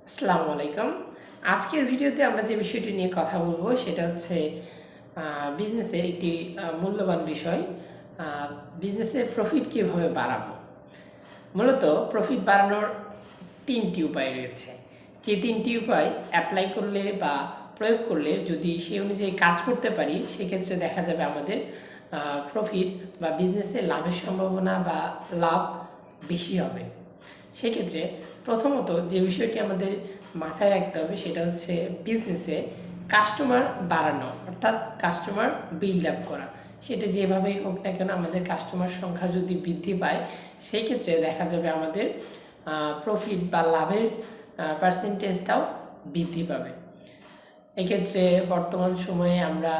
আসসালামু আলাইকুম। আজকের ভিডিওতে আমরা যে বিষয়টি নিয়ে কথা বলবো সেটা হচ্ছে বিজনেসের একটি মূল্যবান বিষয়। বিজনেসের প্রফিট কীভাবে বাড়াবো। মূলত প্রফিট বাড়ানোর ৩টি উপায় রয়েছে। যে ৩টি উপায় অ্যাপ্লাই করলে বা প্রয়োগ করলে যদি সেই অনুযায়ী কাজ করতে পারি, সেক্ষেত্রে দেখা যাবে আমাদের প্রফিট বা বিজনেসে লাভের সম্ভাবনা বা লাভ বেশি হবে। সেক্ষেত্রে প্রথমত যে বিষয়টি আমাদের মাথায় রাখতে হবে সেটা হচ্ছে বিজনেসে কাস্টমার বাড়ানো, অর্থাৎ কাস্টমার বিল্ড আপ করা। সেটা যেভাবেই হোক না কেন, আমাদের কাস্টমার সংখ্যা যদি বৃদ্ধি পায় সেই ক্ষেত্রে দেখা যাবে আমাদের প্রফিট বা লাভের পার্সেন্টেজটাও বৃদ্ধি পাবে। এক্ষেত্রে বর্তমান সময়ে আমরা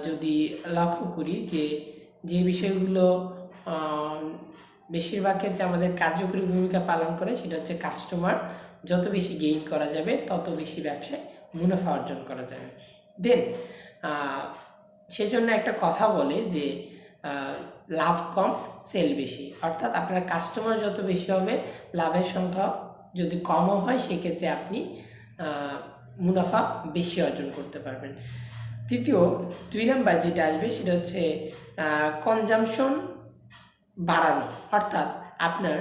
যদি লক্ষ্য করি যে বিষয়গুলো বেশিরভাগ ক্ষেত্রে আমাদের কার্যকরী ভূমিকা পালন করে সেটা হচ্ছে কাস্টমার যত বেশি গেইন করা যাবে তত বেশি ব্যবসায় মুনাফা অর্জন করা যাবে। দেন সেজন্য একটা কথা বলে যে লাভ কম সেল বেশি, অর্থাৎ আপনার কাস্টমার যত বেশি হবে লাভের সংখ্যা যদি কমও হয় সেক্ষেত্রে আপনি মুনাফা বেশি অর্জন করতে পারবেন। তৃতীয় ২ নাম্বার যেটা আসবে সেটা হচ্ছে কনজামশন বাড়ানো, অর্থাৎ আপনার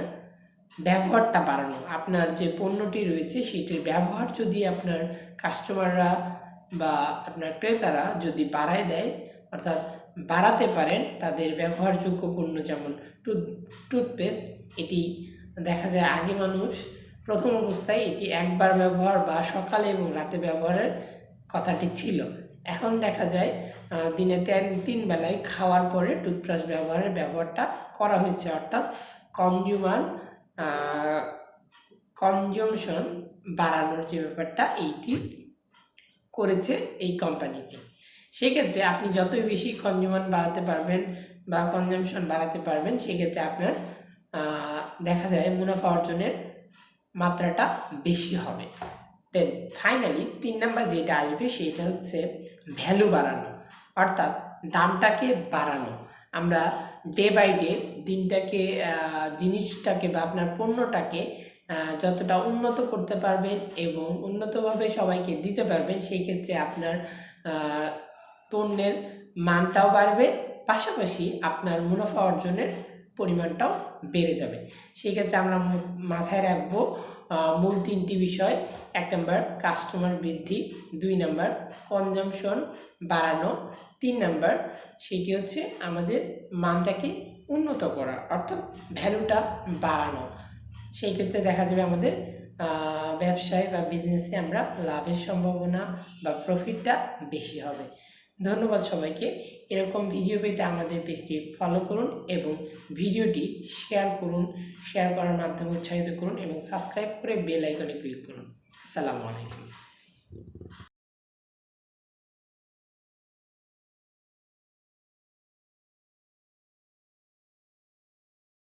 ব্যবহারটা বাড়ানো। আপনার যে পণ্যটি রয়েছে সেটির ব্যবহার যদি আপনার কাস্টমাররা বা আপনার ক্রেতারা যদি বাড়ায় দেয়, অর্থাৎ বাড়াতে পারেন তাদের ব্যবহারযোগ্য পণ্য, যেমন টুথপেস্ট। এটি দেখা যায় আগে মানুষ প্রথম অবস্থায় এটি একবার ব্যবহার বা সকালে এবং রাতে ব্যবহারের কথাটি ছিল। এখন দেখা যায় দিনে ৩ বেলায় খাওয়ার পরে টুথব্রাশ ব্যবহারটা করা হয়েছে, অর্থাৎ কনজামশন বাড়ানোর যে ব্যাপারটা এইটি করেছে এই কোম্পানিটি। সেক্ষেত্রে আপনি যতই বেশি কনজামশন বাড়াতে পারবেন সেক্ষেত্রে আপনার দেখা যায় মুনাফা অর্জনের মাত্রাটা বেশি হবে। দেন ফাইনালি ৩ নাম্বার যেটা আসবে সেটা হচ্ছে ভ্যালু বাড়ানো, অর্থাৎ দামটাকে বাড়ানো। আমরা ডে বাই ডে জিনিসটাকে বা আপনার পণ্যটাকে যতটা উন্নত করতে পারবেন এবং উন্নতভাবে সবাইকে দিতে পারবেন সেই ক্ষেত্রে আপনার পণ্যের মানটাও বাড়বে, পাশাপাশি আপনার মুনাফা অর্জনের পরিমাণটাও বেড়ে যাবে। সেই ক্ষেত্রে আমরা মাথায় রাখবো মূল ৩টি বিষয়। ১ নাম্বার কাস্টমার বৃদ্ধি, ২ নাম্বার কনজামশন বাড়ানো, ৩ নাম্বার সেটি হচ্ছে আমাদের মানটাকে উন্নত করা, অর্থাৎ ভ্যালুটা বাড়ানো। সেই ক্ষেত্রে দেখা যাবে আমাদের ব্যবসায় বা বিজনেসে আমরা লাভের সম্ভাবনা বা প্রফিটটা বেশি হবে। ধন্যবাদ সবাইকে। এরকম ভিডিও পেতে আমাদের পেজটি ফলো করুন এবং ভিডিওটি শেয়ার করুন। শেয়ার করার মাধ্যমে উৎসাহিত করুন এবং সাবস্ক্রাইব করে বেল আইকনে ক্লিক করুন। আসসালামু আলাইকুম।